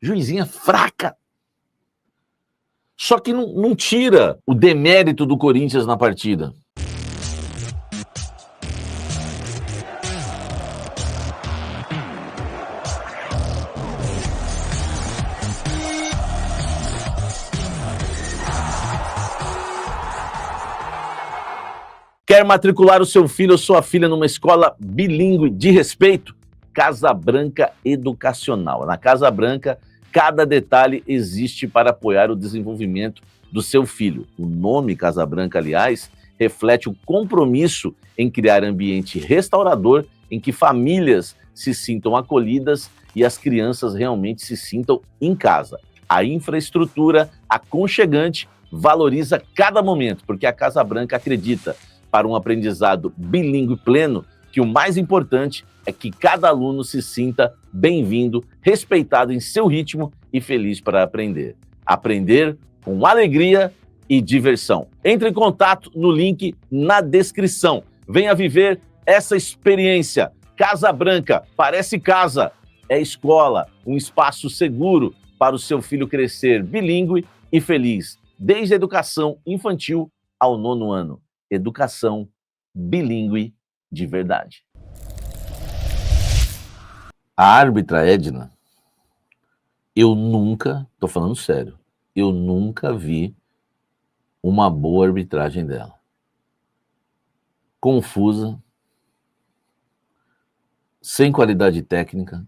Juizinha fraca. Só que não tira o demérito do Corinthians na partida. Quer matricular o seu filho ou sua filha numa escola bilíngue de respeito? Casa Branca Educacional. Na Casa Branca, cada detalhe existe para apoiar o desenvolvimento do seu filho. O nome Casa Branca, aliás, reflete o compromisso em criar ambiente restaurador em que famílias se sintam acolhidas e as crianças realmente se sintam em casa. A infraestrutura aconchegante valoriza cada momento, porque a Casa Branca acredita, para um aprendizado bilíngue pleno, que o mais importante é que cada aluno se sinta bem-vindo, respeitado em seu ritmo e feliz para aprender. Aprender com alegria e diversão. Entre em contato no link na descrição. Venha viver essa experiência. Casa Branca, parece casa, é escola, um espaço seguro para o seu filho crescer bilíngue e feliz, desde a educação infantil ao 9º ano. Educação bilíngue de verdade. A árbitra Edna, eu nunca, tô falando sério, eu nunca vi uma boa arbitragem dela. Confusa, sem qualidade técnica,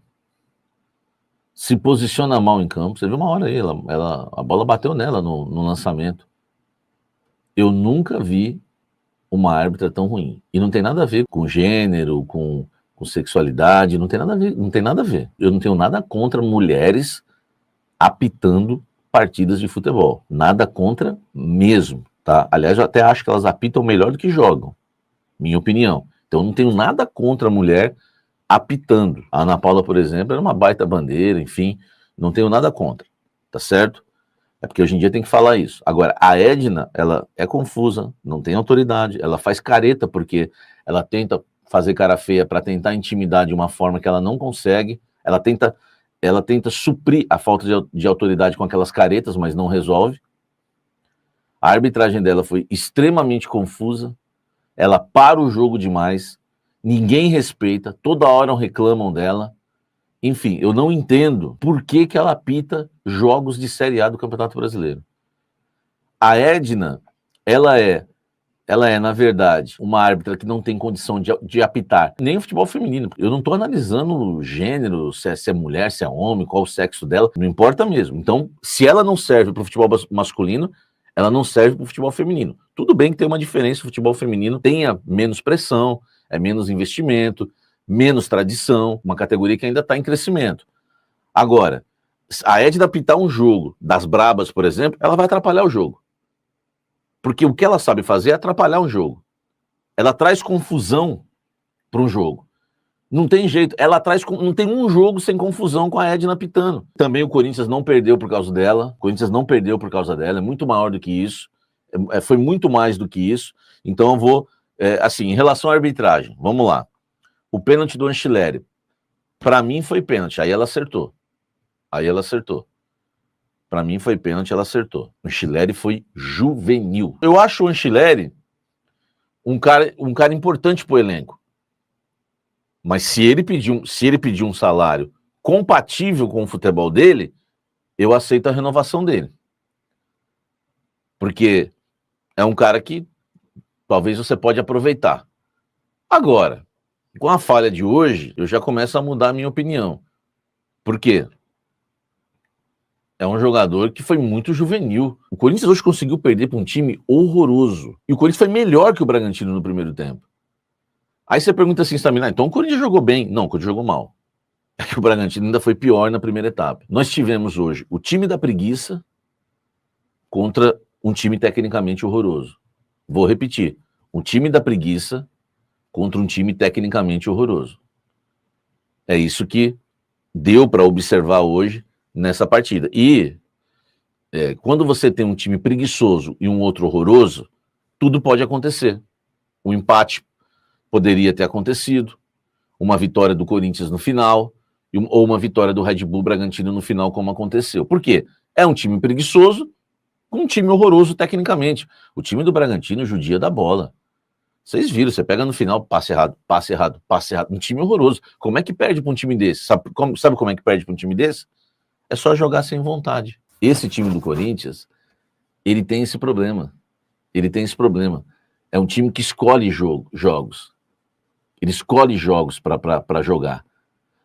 se posiciona mal em campo. Você viu uma hora aí, a bola bateu nela no lançamento. Eu nunca vi uma árbitra tão ruim. E não tem nada a ver com gênero, com sexualidade, não tem nada a ver. Eu não tenho nada contra mulheres apitando partidas de futebol. Nada contra mesmo, tá? Aliás, eu até acho que elas apitam melhor do que jogam, minha opinião. Então, eu não tenho nada contra a mulher apitando. A Ana Paula, por exemplo, era uma baita bandeira, enfim, não tenho nada contra, tá certo? É porque hoje em dia tem que falar isso. Agora, a Edna, ela é confusa, não tem autoridade, ela faz careta porque ela tenta fazer cara feia para tentar intimidar de uma forma que ela não consegue, ela tenta suprir a falta de autoridade com aquelas caretas, mas não resolve. A arbitragem dela foi extremamente confusa, ela para o jogo demais, ninguém respeita, toda hora reclamam dela. Enfim, eu não entendo por que ela apita jogos de Série A do Campeonato Brasileiro. A Edna, ela é, na verdade, uma árbitra que não tem condição de apitar nem o futebol feminino. Eu não estou analisando o gênero, se é mulher, se é homem, qual o sexo dela, não importa mesmo. Então, se ela não serve para o futebol masculino, ela não serve para o futebol feminino. Tudo bem que tem uma diferença, o futebol feminino tenha menos pressão, é menos investimento, menos tradição, uma categoria que ainda está em crescimento. Agora, a Edna apitar um jogo das brabas, por exemplo, ela vai atrapalhar o jogo. Porque o que ela sabe fazer é atrapalhar um jogo. Ela traz confusão para um jogo. Não tem jeito, não tem um jogo sem confusão com a Edna apitando. Também o Corinthians não perdeu por causa dela, é muito maior do que isso, foi muito mais do que isso. Então eu vou, assim, em relação à arbitragem, vamos lá. O pênalti do Anchileri, para mim foi pênalti, aí ela acertou. Para mim foi pênalti, ela acertou. O Anchileri foi juvenil. Eu acho o Anchileri um cara importante pro elenco. Mas se ele pedir um salário compatível com o futebol dele, eu aceito a renovação dele. Porque é um cara que talvez você pode aproveitar. Agora, com a falha de hoje, eu já começo a mudar a minha opinião. Por quê? É um jogador que foi muito juvenil. O Corinthians hoje conseguiu perder para um time horroroso. E o Corinthians foi melhor que o Bragantino no primeiro tempo. Aí você pergunta assim, Stamina, então o Corinthians jogou bem. Não, o Corinthians jogou mal. É que o Bragantino ainda foi pior na primeira etapa. Nós tivemos hoje o time da preguiça contra um time tecnicamente horroroso. Vou repetir. Um time da preguiça contra um time tecnicamente horroroso. É isso que deu para observar hoje nessa partida. E quando você tem um time preguiçoso e um outro horroroso, tudo pode acontecer. O empate poderia ter acontecido, uma vitória do Corinthians no final, ou uma vitória do Red Bull Bragantino no final, como aconteceu. Por quê? É um time preguiçoso com um time horroroso tecnicamente. O time do Bragantino judia da bola. Vocês viram, você pega no final, passe errado, passe errado, passe errado. Um time horroroso. Como é que perde para um time desse? Sabe como é que perde para um time desse? É só jogar sem vontade. Esse time do Corinthians, ele tem esse problema. Ele tem esse problema. É um time que escolhe jogos. Ele escolhe jogos para jogar.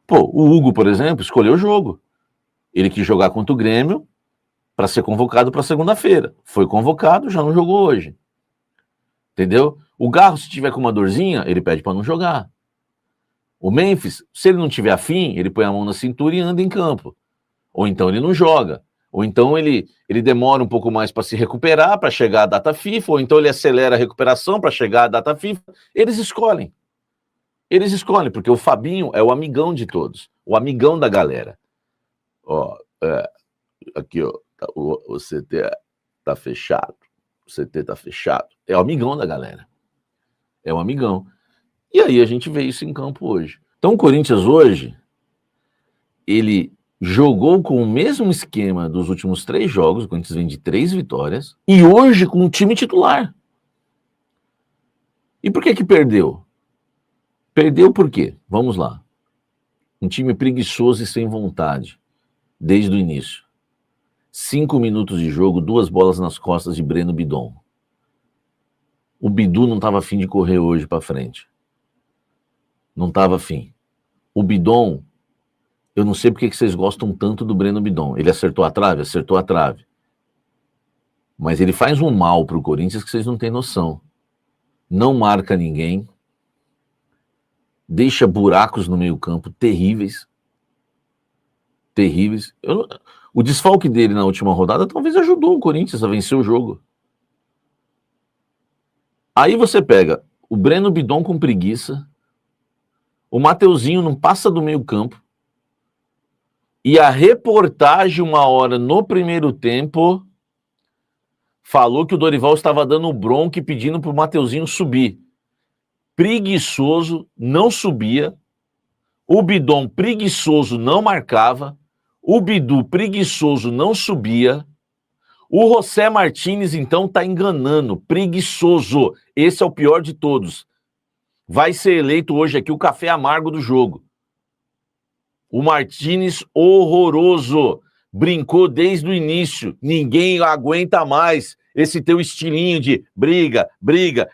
Pô, o Hugo, por exemplo, escolheu o jogo. Ele quis jogar contra o Grêmio para ser convocado para segunda-feira. Foi convocado, já não jogou hoje. Entendeu? O Garro, se tiver com uma dorzinha, ele pede para não jogar. O Memphis, se ele não tiver afim, ele põe a mão na cintura e anda em campo. Ou então ele não joga. Ou então ele demora um pouco mais para se recuperar, para chegar à data FIFA, ou então ele acelera a recuperação para chegar à data FIFA. Eles escolhem. Eles escolhem, porque o Fabinho é o amigão de todos, o amigão da galera. Ó, aqui, ó, o CT tá fechado. O CT tá fechado. É o amigão da galera. É o amigão. E aí a gente vê isso em campo hoje. Então o Corinthians hoje, ele jogou com o mesmo esquema dos últimos 3 jogos, o Corinthians vem de 3 vitórias, e hoje com o time titular. E por que perdeu? Perdeu por quê? Vamos lá. Um time preguiçoso e sem vontade, desde o início. 5 minutos de jogo, 2 bolas nas costas de Breno Bidon. O Bidu não estava afim de correr hoje para frente. Não estava afim. O Bidon, eu não sei porque que vocês gostam tanto do Breno Bidon. Ele acertou a trave? Acertou a trave. Mas ele faz um mal para o Corinthians que vocês não têm noção. Não marca ninguém. Deixa buracos no meio-campo terríveis. Terríveis. O desfalque dele na última rodada talvez ajudou o Corinthians a vencer o jogo. Aí você pega o Breno Bidon com preguiça, o Mateuzinho não passa do meio-campo, e a reportagem, uma hora no primeiro tempo, falou que o Dorival estava dando bronca e pedindo para o Mateuzinho subir. Preguiçoso, não subia. O Bidon preguiçoso não marcava. O Bidu preguiçoso não subia. O José Martínez, então, tá enganando. Preguiçoso. Esse é o pior de todos. Vai ser eleito hoje aqui o café amargo do jogo. O Martínez, horroroso. Brincou desde o início. Ninguém aguenta mais esse teu estilinho de briga,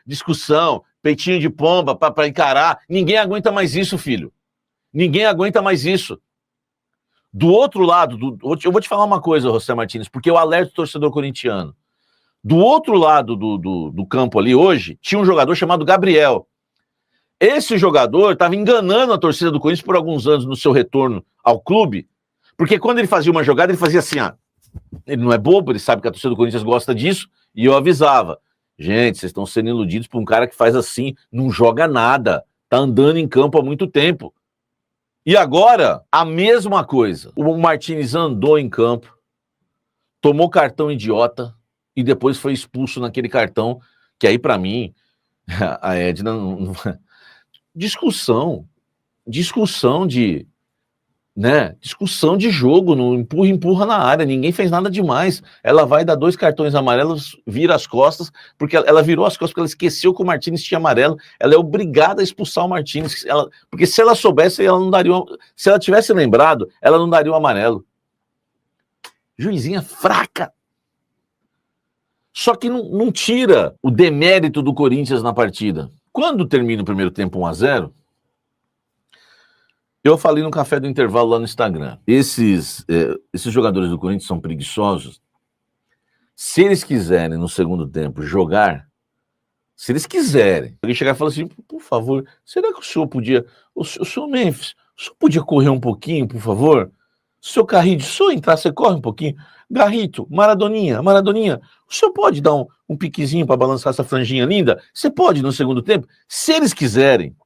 discussão, peitinho de pomba para encarar. Ninguém aguenta mais isso, filho. Ninguém aguenta mais isso. Do outro lado, eu vou te falar uma coisa, José Martínez, porque eu alerto o torcedor corintiano. Do outro lado do campo ali hoje, tinha um jogador chamado Gabriel. Esse jogador estava enganando a torcida do Corinthians por alguns anos no seu retorno ao clube, porque quando ele fazia uma jogada, ele fazia assim, ele não é bobo, ele sabe que a torcida do Corinthians gosta disso, e eu avisava, gente, vocês estão sendo iludidos por um cara que faz assim, não joga nada, tá andando em campo há muito tempo. E agora, a mesma coisa. O Martínez andou em campo, tomou cartão idiota e depois foi expulso naquele cartão, que aí para mim, a Edna... Discussão de... né? Discussão de jogo, no empurra na área, ninguém fez nada demais. Ela vai dar 2 cartões amarelos, vira as costas, porque ela virou as costas porque ela esqueceu que o Martínez tinha amarelo. Ela é obrigada a expulsar o Martínez, porque se ela soubesse, ela não daria. Se ela tivesse lembrado, ela não daria o amarelo. Juizinha fraca. Só que não tira o demérito do Corinthians na partida. Quando termina o primeiro tempo 1-0, eu falei no café do intervalo lá no Instagram. Esses jogadores do Corinthians são preguiçosos. Se eles quiserem, no segundo tempo, jogar, se eles quiserem, alguém chegar e falar assim, por favor, será que o senhor podia... O senhor Memphis, o senhor podia correr um pouquinho, por favor? O senhor Carrillo, se o senhor entrar, você corre um pouquinho? Garrito, Maradoninha, o senhor pode dar um piquezinho para balançar essa franjinha linda? Você pode no segundo tempo? Se eles quiserem,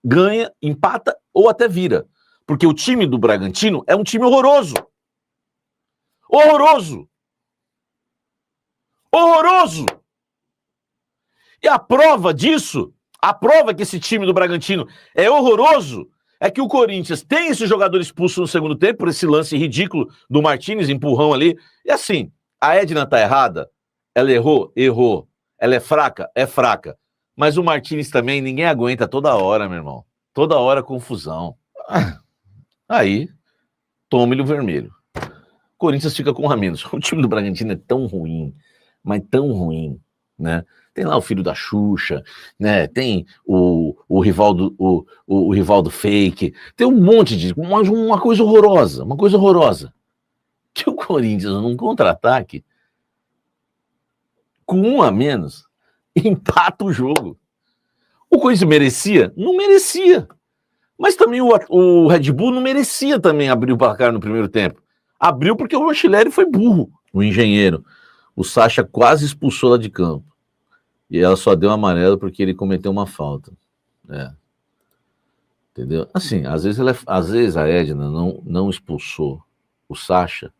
ganha, empata ou até vira. Porque o time do Bragantino é um time horroroso. Horroroso! Horroroso! E a prova disso, a prova que esse time do Bragantino é horroroso, é que o Corinthians tem esse jogador expulso no segundo tempo, por esse lance ridículo do Martínez, empurrão ali. E assim, a Edna tá errada, ela errou, errou. Ela é fraca. Mas o Martínez também, ninguém aguenta toda hora, meu irmão. Toda hora confusão. Aí, tome-lhe o vermelho. Corinthians fica com um a menos. O time do Bragantino é tão ruim, mas tão ruim, né? Tem lá o filho da Xuxa, né? Tem o Rivaldo, o Rivaldo fake, tem um monte de uma coisa horrorosa, que o Corinthians num contra-ataque com um a menos empata o jogo. O Corinthians merecia? Não merecia. Mas também o Red Bull não merecia também abrir o placar no primeiro tempo. Abriu porque o Rochileri foi burro, o engenheiro. O Sacha quase expulsou ela de campo. E ela só deu amarelo porque ele cometeu uma falta. Entendeu? Assim, às vezes a Edna não expulsou o Sacha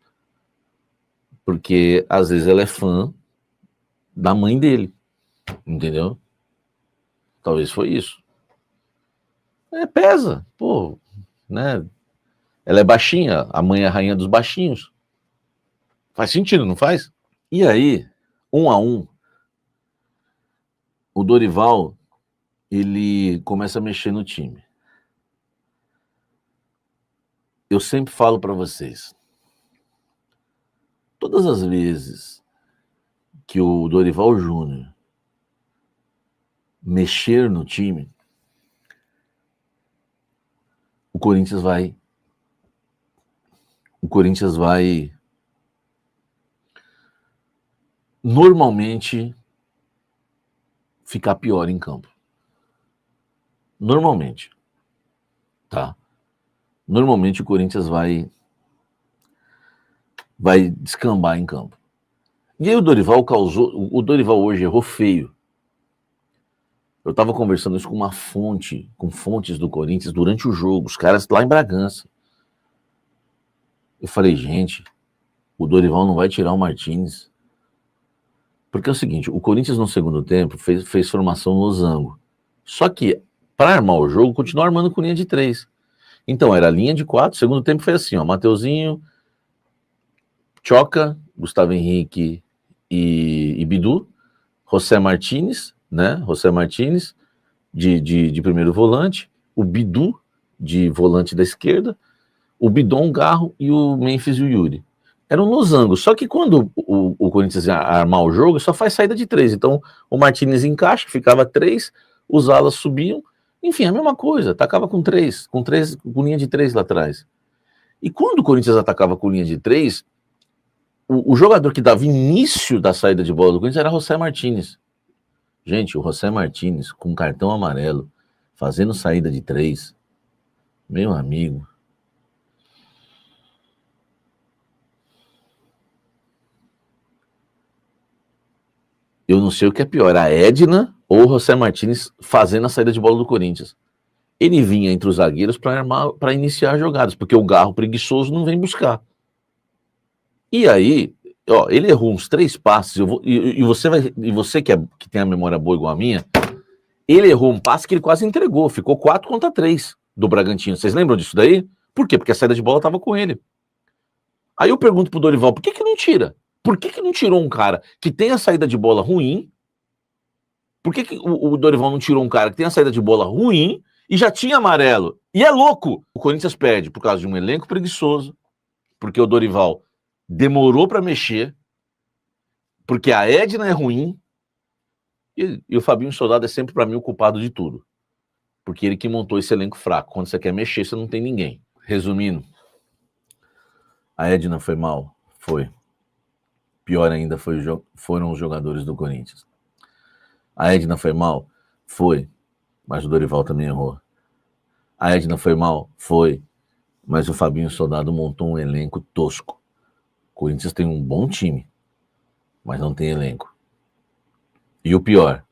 porque às vezes ela é fã da mãe dele. Entendeu? Talvez foi isso. Pesa, pô, né? Ela é baixinha, a mãe é a rainha dos baixinhos. Faz sentido, não faz? E aí, 1-1, o Dorival, ele começa a mexer no time. Eu sempre falo para vocês, todas as vezes que o Dorival Júnior mexer no time, o Corinthians vai normalmente ficar pior em campo. Normalmente. Tá? Normalmente o Corinthians vai descambar em campo. E aí o Dorival hoje errou feio. Eu estava conversando isso com fontes do Corinthians durante o jogo, os caras lá em Bragança. Eu falei, gente, o Dorival não vai tirar o Martínez. Porque é o seguinte, o Corinthians no segundo tempo fez formação no losango. Só que, para armar o jogo, continuou armando com linha de 3. Então, era linha de 4, segundo tempo foi assim, ó, Mateuzinho, Choca, Gustavo Henrique e Bidu, José Martínez, né? José Martínez de primeiro volante, o Bidu de volante da esquerda, o Bidon, Garro e o Memphis e o Yuri. Era um losango. Só que quando o Corinthians ia armar o jogo, só faz saída de 3. Então o Martínez encaixa, ficava 3, os alas subiam, enfim, a mesma coisa, atacava com linha de 3 lá atrás. E quando o Corinthians atacava com linha de 3, o jogador que dava início da saída de bola do Corinthians era José Martínez. Gente, o José Martínez com cartão amarelo, fazendo saída de 3, meu amigo. Eu não sei o que é pior, a Edna ou o José Martínez fazendo a saída de bola do Corinthians. Ele vinha entre os zagueiros para iniciar jogadas, porque o Garro preguiçoso não vem buscar. E aí, ó, ele errou uns 3 passes, e você que tem a memória boa igual a minha, ele errou um passe que ele quase entregou, ficou 4-3 do Bragantino. Vocês lembram disso daí? Por quê? Porque a saída de bola estava com ele. Aí eu pergunto pro Dorival, por que não tira? Por que não tirou um cara que tem a saída de bola ruim? Por que o Dorival não tirou um cara que tem a saída de bola ruim e já tinha amarelo? E é louco! O Corinthians perde por causa de um elenco preguiçoso, porque o Dorival demorou para mexer, porque a Edna é ruim, e o Fabinho Soldado é sempre para mim o culpado de tudo. Porque ele que montou esse elenco fraco. Quando você quer mexer, você não tem ninguém. Resumindo, a Edna foi mal? Foi. Pior ainda foram os jogadores do Corinthians. A Edna foi mal? Foi. Mas o Dorival também errou. A Edna foi mal? Foi. Mas o Fabinho Soldado montou um elenco tosco. O Corinthians tem um bom time, mas não tem elenco. E o pior,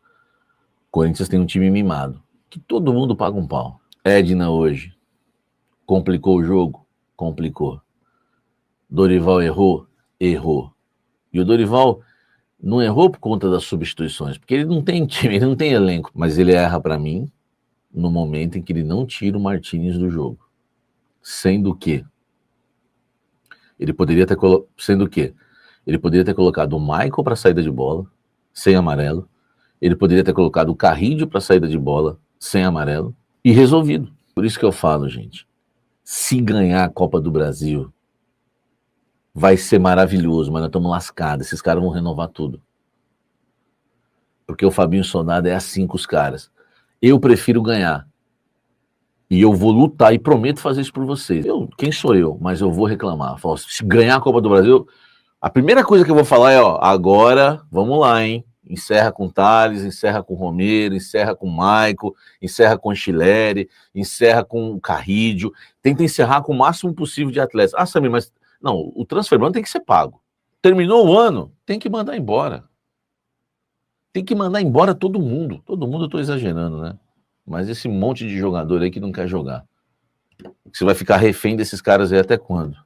o Corinthians tem um time mimado, que todo mundo paga um pau. Edna hoje complicou o jogo? Complicou. Dorival errou? Errou. E o Dorival não errou por conta das substituições, porque ele não tem time, ele não tem elenco, mas ele erra para mim no momento em que ele não tira o Martínez do jogo. Sendo que ele poderia ter colocado o Michael para saída de bola, sem amarelo. Ele poderia ter colocado o Carrillo para saída de bola, sem amarelo, e resolvido. Por isso que eu falo, gente, se ganhar a Copa do Brasil, vai ser maravilhoso, mas nós estamos lascados. Esses caras vão renovar tudo. Porque o Fabinho Soldado é assim com os caras. Eu prefiro ganhar. E eu vou lutar e prometo fazer isso por vocês. Quem sou eu? Mas eu vou reclamar. Falo, se ganhar a Copa do Brasil, a primeira coisa que eu vou falar é, agora, vamos lá, hein? Encerra com o Thales, encerra com o Romero, encerra com o Maico, encerra com o Chileri, encerra com o Carrillo. Tenta encerrar com o máximo possível de atletas. Ah, Samir, mas não, o transfer tem que ser pago. Terminou o ano, tem que mandar embora. Tem que mandar embora todo mundo. Todo mundo eu tô exagerando, né? Mas esse monte de jogador aí que não quer jogar. Você vai ficar refém desses caras aí até quando?